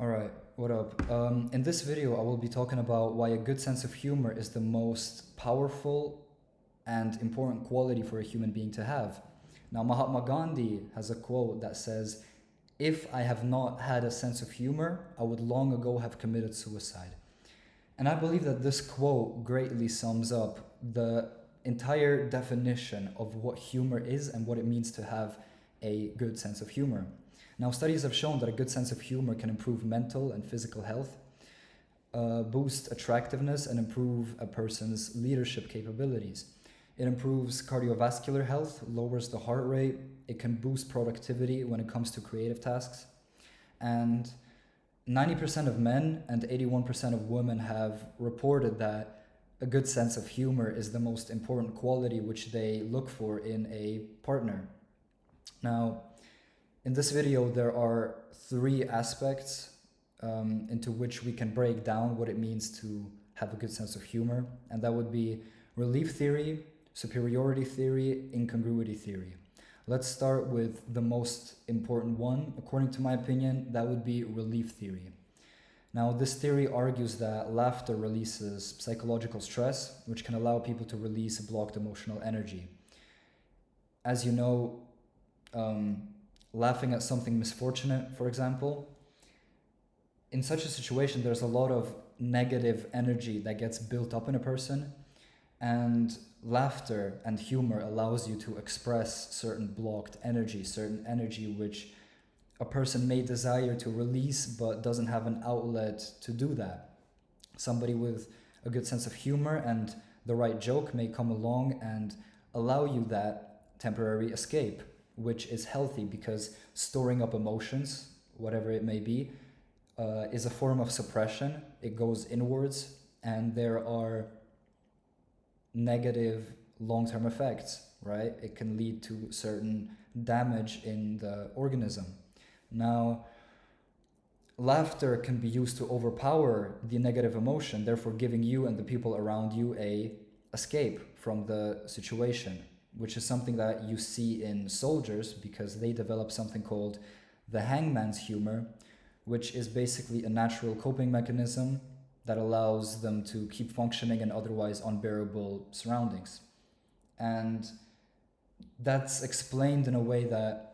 Alright, what up? In this video, I will be talking about why a good sense of humor is the most powerful and important quality for a human being to have. Now, Mahatma Gandhi has a quote that says, "If I have not had a sense of humor, I would long ago have committed suicide." And I believe that this quote greatly sums up the entire definition of what humor is and what it means to have a good sense of humor. Now, studies have shown that a good sense of humor can improve mental and physical health, boost attractiveness, and improve a person's leadership capabilities. It improves cardiovascular health, lowers the heart rate, it can boost productivity when it comes to creative tasks. And 90% of men and 81% of women have reported that a good sense of humor is the most important quality which they look for in a partner. Now, in this video, there are three aspects into which we can break down what it means to have a good sense of humor, and that would be relief theory, superiority theory, incongruity theory. Let's start with the most important one. According to my opinion, that would be relief theory. Now, this theory argues that laughter releases psychological stress, which can allow people to release blocked emotional energy. As you know, laughing at something misfortunate, for example, in such a situation, there's a lot of negative energy that gets built up in a person, and laughter and humor allows you to express certain blocked energy, certain energy which a person may desire to release but doesn't have an outlet to do that. Somebody with a good sense of humor and the right joke may come along and allow you that temporary escape, which is healthy because storing up emotions, whatever it may be, is a form of suppression. It goes inwards, and there are negative long-term effects, right? It can lead to certain damage in the organism. Now, laughter can be used to overpower the negative emotion, therefore giving you and the people around you a escape from the situation, which is something that you see in soldiers because they develop something called the hangman's humor, which is basically a natural coping mechanism that allows them to keep functioning in otherwise unbearable surroundings. And that's explained in a way that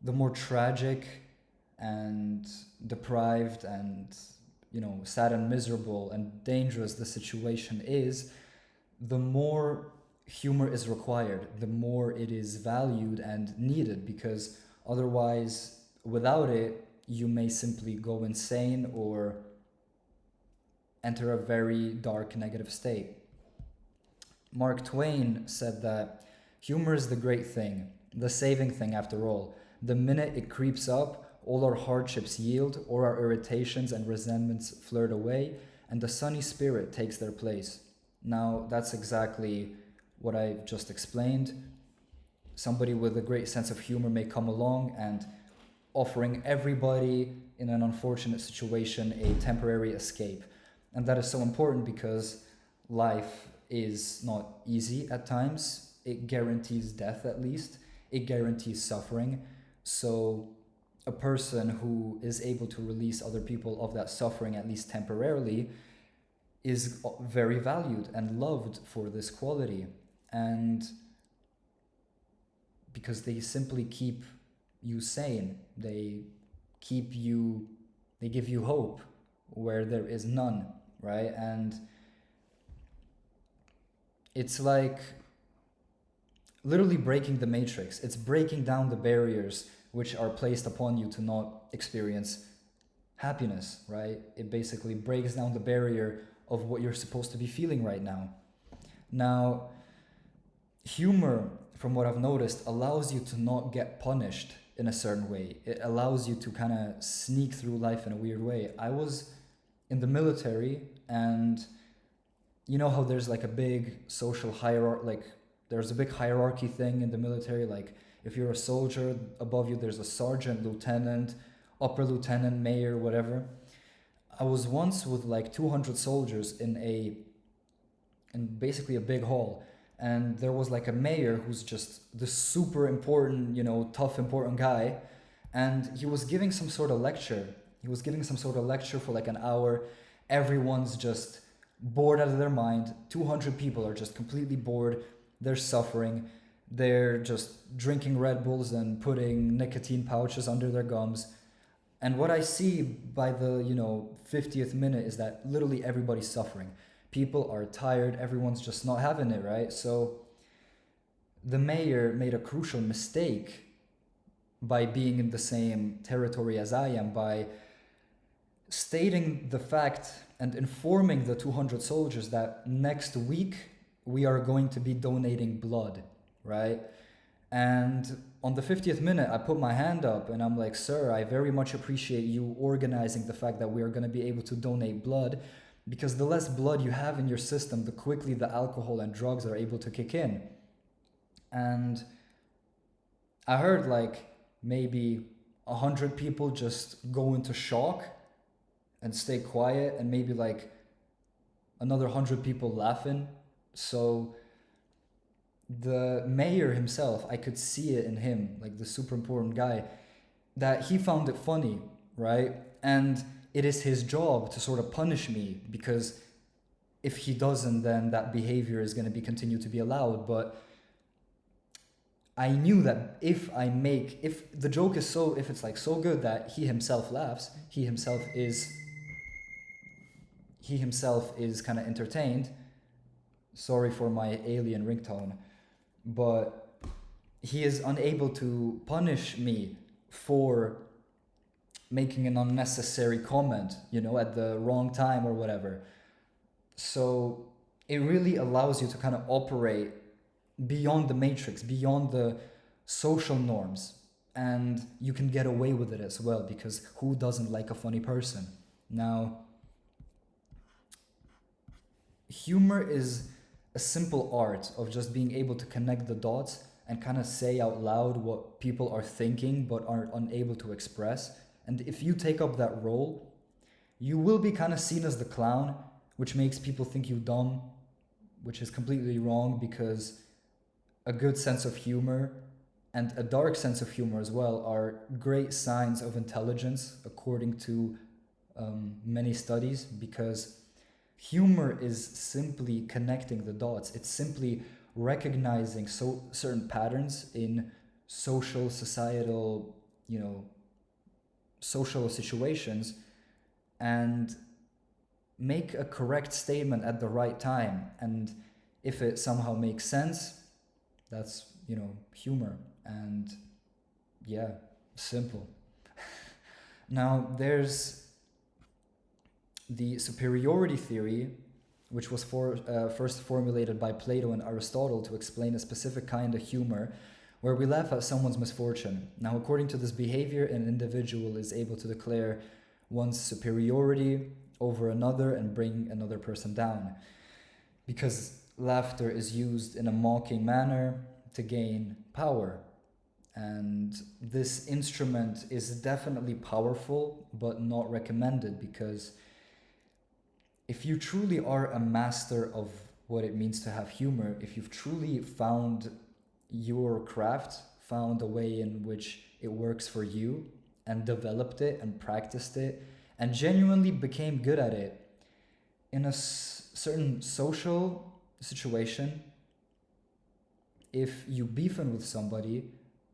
the more tragic and deprived and sad and miserable and dangerous the situation is, the more humor is required, the more it is valued and needed, because otherwise, without it, you may simply go insane or enter a very dark negative state. Mark Twain said that humor is the great thing, the saving thing after all. The minute it creeps up, all our hardships yield, all our irritations and resentments flirt away, and the sunny spirit takes their place. Now, that's exactly what I just explained. Somebody with a great sense of humor may come along and offering everybody in an unfortunate situation a temporary escape. And that is so important because life is not easy at times. It guarantees death, at least. It guarantees suffering. So a person who is able to release other people of that suffering, at least temporarily, is very valued and loved for this quality. And because they simply keep you sane, they give you hope where there is none, right? And it's like literally breaking the matrix. It's breaking down the barriers which are placed upon you to not experience happiness, right? It basically breaks down the barrier of what you're supposed to be feeling right now. Now, humor, from what I've noticed, allows you to not get punished in a certain way. It allows you to kind of sneak through life in a weird way. I was in the military, and you know how there's like a big social hierarchy, like there's a big hierarchy thing in the military. Like if you're a soldier, above you there's a sergeant, lieutenant, upper lieutenant, mayor, whatever. I was once with like 200 soldiers in basically a big hall, and there was like a mayor who's just the super important, tough, important guy, and he was giving some sort of lecture. He He was giving some sort of lecture for like an hour. Everyone's just bored out of their mind. 200 people are just completely bored. They're suffering. They're just drinking Red Bulls and putting nicotine pouches under their gums. And what I see by the, 50th minute is that literally everybody's suffering. People are tired. Everyone's just not having it, right? So the mayor made a crucial mistake by being in the same territory as I am, by stating the fact and informing the 200 soldiers that next week we are going to be donating blood, right? And on the 50th minute, I put my hand up and I'm like, sir, I very much appreciate you organizing the fact that we are going to be able to donate blood, because the less blood you have in your system, the quickly the alcohol and drugs are able to kick in. And I heard like maybe 100 people just go into shock and stay quiet, and maybe like another 100 people laughing. So the mayor himself, I could see it in him, like the super important guy, that he found it funny, right? And it is his job to sort of punish me, because if he doesn't, then that behavior is going to be continue to be allowed. But I knew that if the joke is if it's like so good that he himself laughs, he himself is kind of entertained. Sorry for my alien ringtone, but he is unable to punish me for making an unnecessary comment, at the wrong time or whatever. So it really allows you to kind of operate beyond the matrix, beyond the social norms, and you can get away with it as well, because who doesn't like a funny person? Now, humor is a simple art of just being able to connect the dots and kind of say out loud what people are thinking but are unable to express. And if you take up that role, you will be kind of seen as the clown, which makes people think you dumb, which is completely wrong, because a good sense of humor and a dark sense of humor as well are great signs of intelligence, according to many studies, because humor is simply connecting the dots. It's simply recognizing certain patterns in social, societal, social situations, and make a correct statement at the right time. And if it somehow makes sense, that's, humor. And yeah, simple. Now, there's the superiority theory, which was first formulated by Plato and Aristotle to explain a specific kind of humor where we laugh at someone's misfortune. Now, according to this behavior, an individual is able to declare one's superiority over another and bring another person down, because laughter is used in a mocking manner to gain power. And this instrument is definitely powerful, but not recommended, because if you truly are a master of what it means to have humor, if you've truly found your craft, found a way in which it works for you, and developed it and practiced it, and genuinely became good at it, in a certain social situation, if you beefing with somebody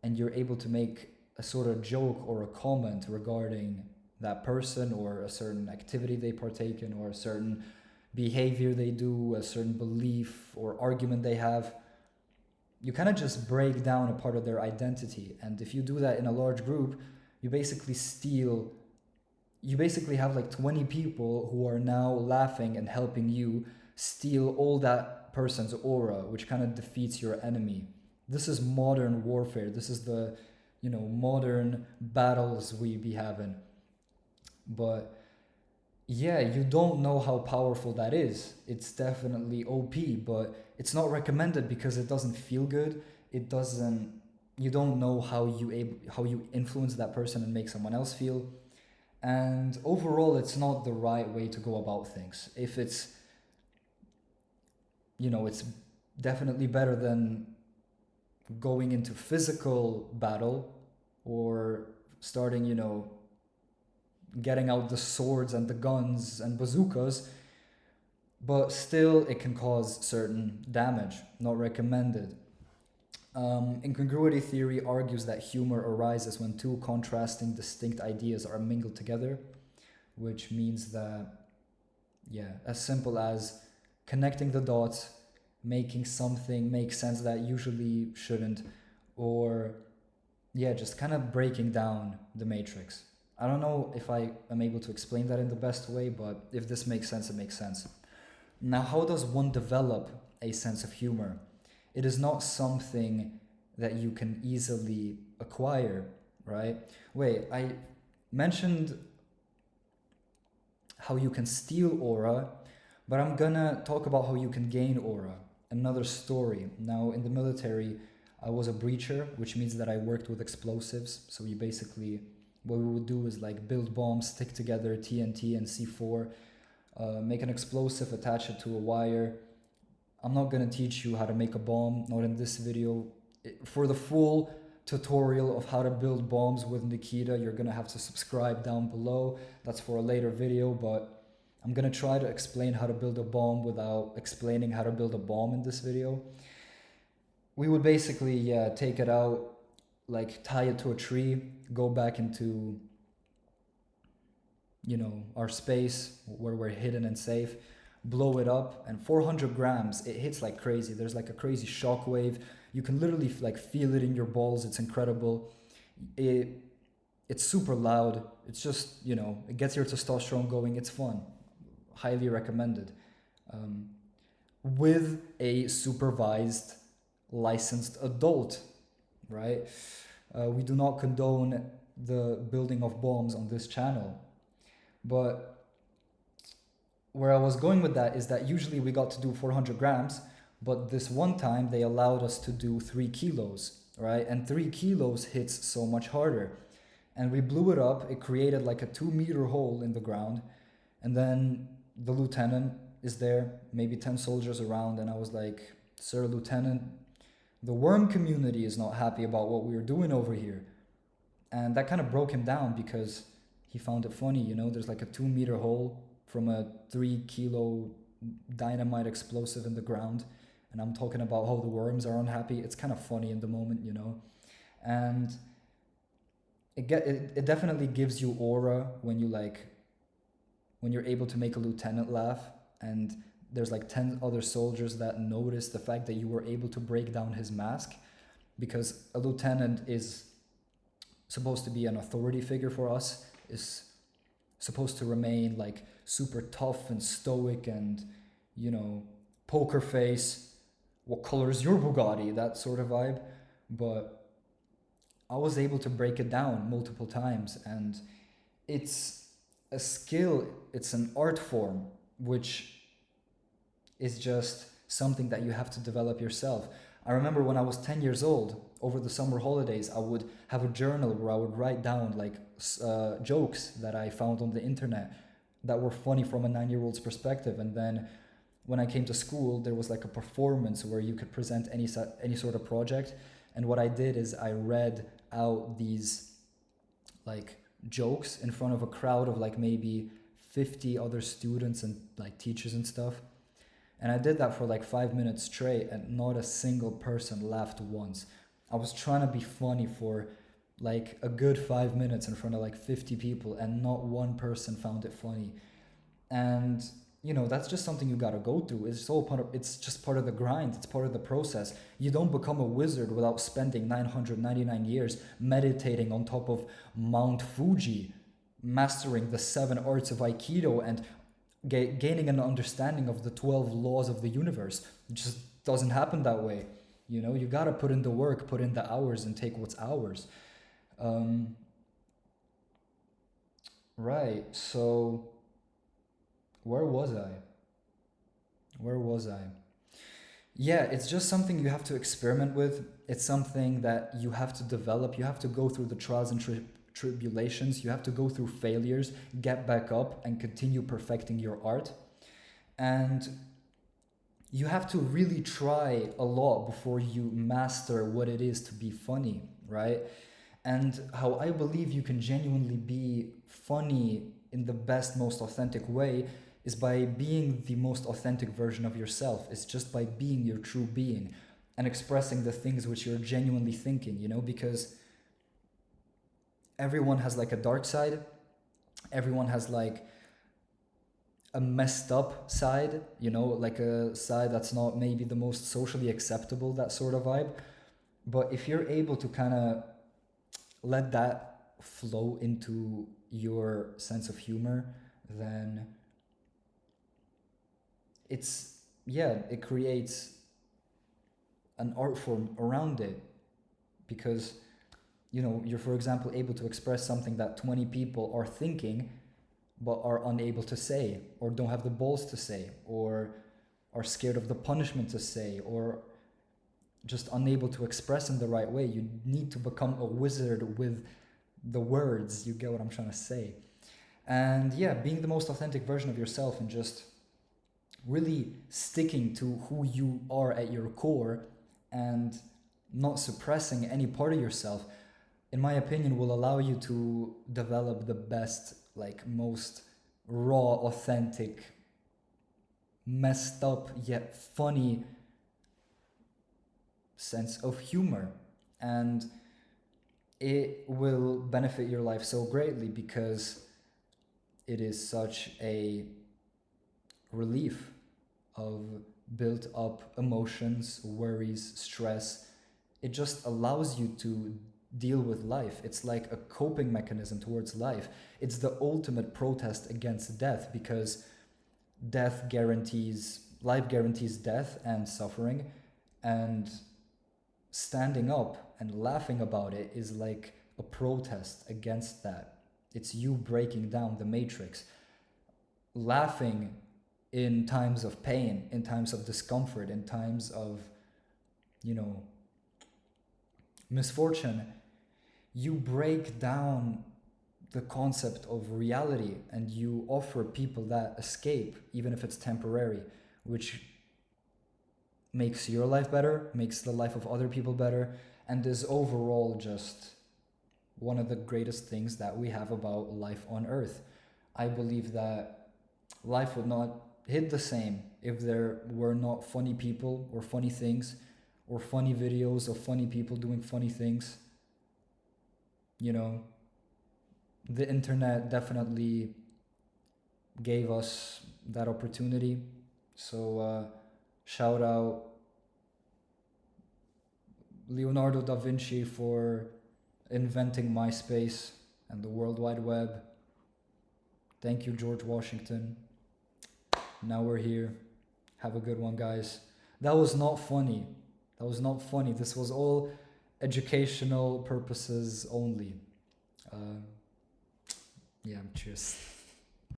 and you're able to make a sort of joke or a comment regarding that person or a certain activity they partake in or a certain behavior they do, a certain belief or argument they have, you kind of just break down a part of their identity. And if you do that in a large group, you basically have like 20 people who are now laughing and helping you steal all that person's aura, which kind of defeats your enemy. This is modern warfare. This is the, modern battles we be having. But yeah, you don't know how powerful that is. It's definitely OP, but it's not recommended because it doesn't feel good. You don't know how you influence that person and make someone else feel. And overall, it's not the right way to go about things. If it's, it's definitely better than going into physical battle or starting, getting out the swords and the guns and bazookas, but still it can cause certain damage. Not recommended. Incongruity theory argues that humor arises when two contrasting, distinct ideas are mingled together, which means that, yeah, as simple as connecting the dots, making something make sense that usually shouldn't, or, yeah, just kind of breaking down the matrix. I don't know if I am able to explain that in the best way, but if this makes sense, it makes sense. Now, how does one develop a sense of humor? It is not something that you can easily acquire, right? Wait, I mentioned how you can steal aura, but I'm gonna talk about how you can gain aura. Another story. Now, in the military, I was a breacher, which means that I worked with explosives. So you basically, what we would do is like build bombs, stick together TNT and C4, make an explosive, attach it to a wire. I'm not gonna teach you how to make a bomb, not in this video. For the full tutorial of how to build bombs with Nikita, you're gonna have to subscribe down below. That's for a later video, but I'm gonna try to explain how to build a bomb without explaining how to build a bomb in this video. We would basically, yeah, take it out, like tie it to a tree, go back into, you know, our space where we're hidden and safe, blow it up, and 400 grams, it hits like crazy. There's like a crazy shock wave. You can literally like feel it in your balls. It's incredible. It's super loud. It's just, you know, it gets your testosterone going. It's fun. Highly recommended. With a supervised, licensed adult, right? We do not condone the building of bombs on this channel. But where I was going with that is that usually we got to do 400 grams, but this one time they allowed us to do 3 kilos, right? And 3 kilos hits so much harder. And we blew it up. It created like a 2-meter hole in the ground. And then the lieutenant is there, maybe 10 soldiers around. And I was like, "Sir Lieutenant, the worm community is not happy about what we are doing over here." And that kind of broke him down because he found it funny, you know, there's like a 2-meter hole from a 3-kilo dynamite explosive in the ground. And I'm talking about how the worms are unhappy. It's kind of funny in the moment, you know. And it definitely gives you aura when you're able to make a lieutenant laugh, and there's like 10 other soldiers that notice the fact that you were able to break down his mask, because a lieutenant is supposed to be an authority figure for us, is supposed to remain like super tough and stoic and, you know, poker face, what color is your Bugatti, that sort of vibe. But I was able to break it down multiple times, and it's a skill, it's an art form, which is just something that you have to develop yourself. I remember when I was 10 years old, over the summer holidays, I would have a journal where I would write down like jokes that I found on the internet that were funny from a 9-year-old's perspective. And then when I came to school, there was like a performance where you could present any sort of project. And what I did is I read out these like jokes in front of a crowd of like maybe 50 other students and like teachers and stuff. And I did that for like 5 minutes straight, and not a single person laughed once. I was trying to be funny for like a good 5 minutes in front of like 50 people, and not one person found it funny. And you know, that's just something you gotta go through. It's just part of the grind. It's part of the process. You don't become a wizard without spending 999 years meditating on top of Mount Fuji, mastering the 7 arts of Aikido, and gaining an understanding of the 12 laws of the universe. It just doesn't happen that way. You know, you gotta put in the work, put in the hours, and take what's ours. Right, so where was I? Yeah, it's just something you have to experiment with. It's something that you have to develop. You have to go through the trials and tribulations. You have to go through failures, get back up, and continue perfecting your art. And you have to really try a lot before you master what it is to be funny, right? And how I believe you can genuinely be funny in the best, most authentic way is by being the most authentic version of yourself. It's just by being your true being and expressing the things which you're genuinely thinking, you know, because everyone has like a dark side, everyone has like a messed up side, you know, like a side that's not maybe the most socially acceptable, that sort of vibe. But if you're able to kind of let that flow into your sense of humor, then it creates an art form around it, because you know, you're for example able to express something that 20 people are thinking but are unable to say, or don't have the balls to say, or are scared of the punishment to say, or just unable to express in the right way. You need to become a wizard with the words. You get what I'm trying to say? And yeah, being the most authentic version of yourself and just really sticking to who you are at your core and not suppressing any part of yourself, in my opinion, will allow you to develop the best, like most raw, authentic, messed up yet funny sense of humor. And it will benefit your life so greatly because it is such a relief of built up emotions, worries, stress. It just allows you to deal with life. It's like a coping mechanism towards life. It's the ultimate protest against death, because life guarantees death and suffering, and standing up and laughing about it is like a protest against that. It's you breaking down the matrix. Laughing in times of pain, in times of discomfort, in times of, you know, misfortune, you break down the concept of reality and you offer people that escape, even if it's temporary, which makes your life better, makes the life of other people better, and is overall just one of the greatest things that we have about life on earth. I believe that life would not hit the same if there were not funny people or funny things or funny videos of funny people doing funny things. You know, the internet definitely gave us that opportunity. So shout out Leonardo da Vinci for inventing MySpace and the World Wide Web. Thank you, George Washington. Now we're here. Have a good one, guys. That was not funny. This was all educational purposes only. Yeah, cheers.